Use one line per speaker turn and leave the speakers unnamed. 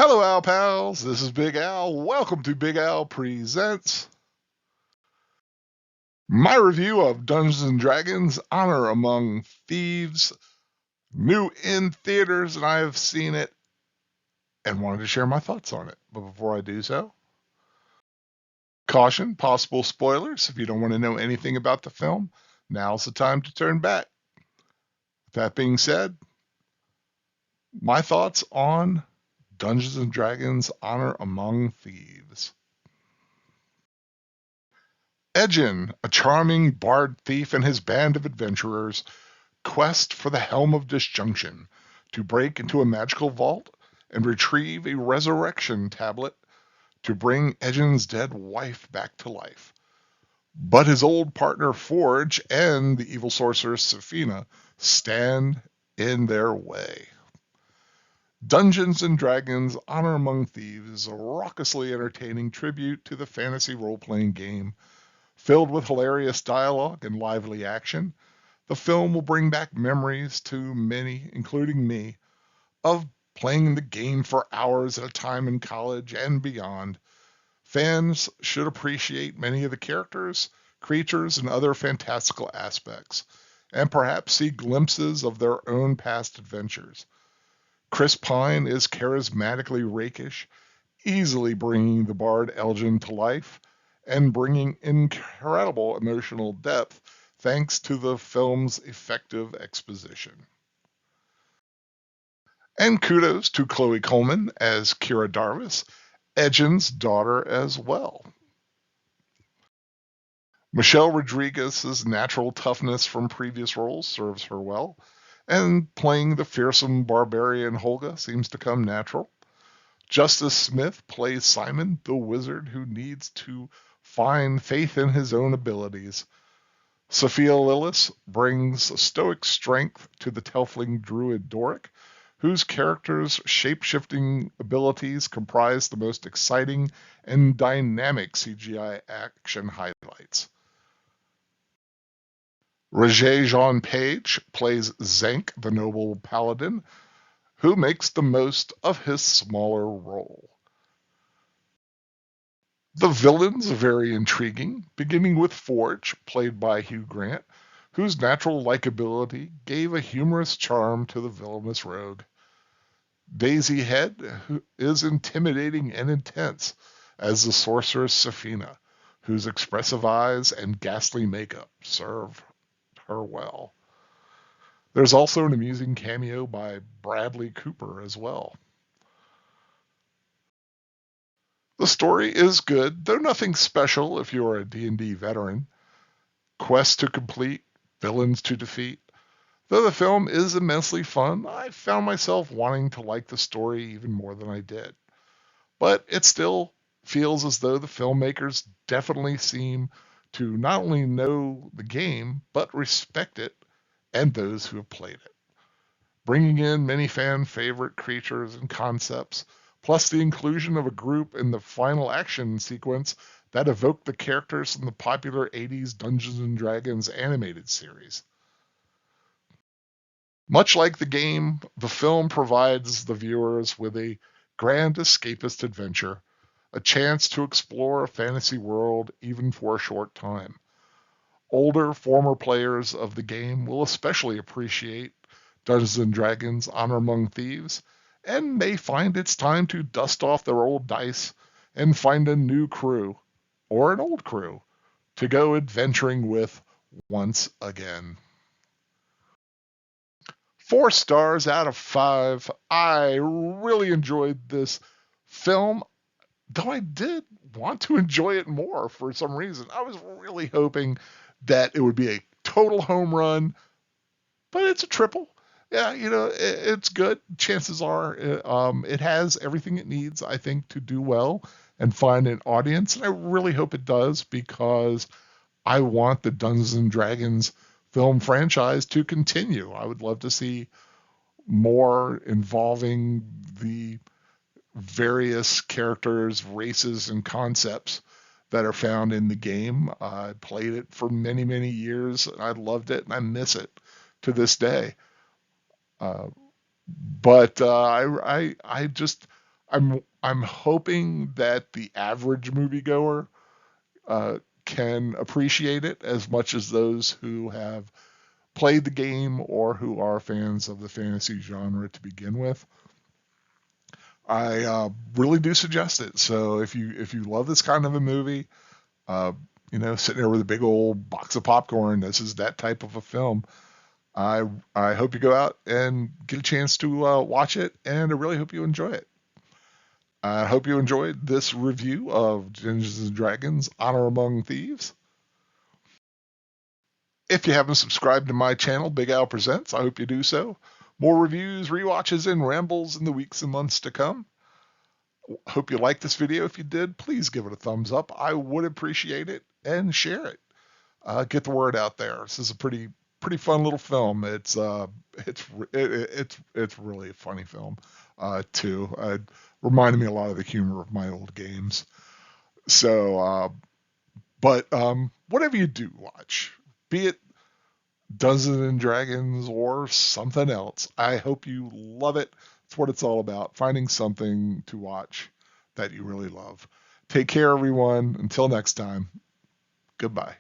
Hello, Al Pals. This is Big Al. Welcome to Big Al Presents my review of Dungeons and Dragons Honor Among Thieves, new in theaters, and I have seen it and wanted to share my thoughts on it. But before I do so, caution, possible spoilers. If you don't want to know anything about the film, now's the time to turn back. That being said, my thoughts on Dungeons and Dragons Honor Among Thieves. Edgin, a charming bard thief and his band of adventurers, quest for the Helm of Disjunction to break into a magical vault and retrieve a resurrection tablet to bring Edgin's dead wife back to life. But his old partner Forge and the evil sorceress Safina stand in their way. Dungeons and Dragons Honor Among Thieves is a raucously entertaining tribute to the fantasy role-playing game. Filled with hilarious dialogue and lively action, the film will bring back memories to many, including me, of playing the game for hours at a time in college and beyond. Fans should appreciate many of the characters, creatures, and other fantastical aspects, and perhaps see glimpses of their own past adventures. Chris Pine is charismatically rakish, easily bringing the bard Elgin to life, and bringing incredible emotional depth thanks to the film's effective exposition. And kudos to Chloe Coleman as Kira Darvis, Edgin's daughter as well. Michelle Rodriguez's natural toughness from previous roles serves her well, and playing the fearsome barbarian Holga seems to come natural. Justice Smith plays Simon, the wizard who needs to find faith in his own abilities. Sophia Lillis brings stoic strength to the Telfling druid Doric, whose character's shape-shifting abilities comprise the most exciting and dynamic CGI action highlights. Roger Jean Page plays Zank, the noble paladin, who makes the most of his smaller role. The villains are very intriguing, beginning with Forge, played by Hugh Grant, whose natural likability gave a humorous charm to the villainous rogue. Daisy Head is intimidating and intense as the sorceress Safina, whose expressive eyes and ghastly makeup serve her well. There's also an amusing cameo by Bradley Cooper as well. The story is good, though nothing special if you're a D&D veteran. Quests to complete, villains to defeat. Though the film is immensely fun, I found myself wanting to like the story even more than I did. But it still feels as though the filmmakers definitely seem to not only know the game, but respect it and those who have played it. Bringing in many fan favorite creatures and concepts, plus the inclusion of a group in the final action sequence that evoked the characters from the popular 80s Dungeons and Dragons animated series. Much like the game, the film provides the viewers with a grand escapist adventure, a chance to explore a fantasy world even for a short time. Older, former players of the game will especially appreciate Dungeons and Dragons Honor Among Thieves, and may find it's time to dust off their old dice and find a new crew, or an old crew, to go adventuring with once again. 4 stars out of 5. I really enjoyed this film, though I did want to enjoy it more for some reason. I was really hoping that it would be a total home run, but it's a triple. Yeah, it's good. Chances are it has everything it needs, I think, to do well and find an audience. And I really hope it does, because I want the Dungeons and Dragons film franchise to continue. I would love to see more involving the various characters, races, and concepts that are found in the game. I played it for many, many years, and I loved it, and I miss it to this day. But I just I'm hoping that the average moviegoer can appreciate it as much as those who have played the game or who are fans of the fantasy genre to begin with. I really do suggest it. So if you love this kind of a movie, uh, sitting there with a big old box of popcorn, this is that type of a film. I hope you go out and get a chance to watch it, and I really hope you enjoy it. I hope you enjoyed this review of Dungeons and Dragons: Honor Among Thieves. If you haven't subscribed to my channel, Big Al Presents, I hope you do so. More reviews, rewatches, and rambles in the weeks and months to come. Hope you liked this video. If you did, please give it a thumbs up. I would appreciate it, and share it. Get the word out there. This is a pretty fun little film. It's really a funny film too. Reminded me a lot of the humor of my old games. So, but whatever you do watch, be it Dungeons and Dragons or something else, I hope you love it. It's what it's all about, finding something to watch that you really love. Take care, everyone. Until next time, goodbye.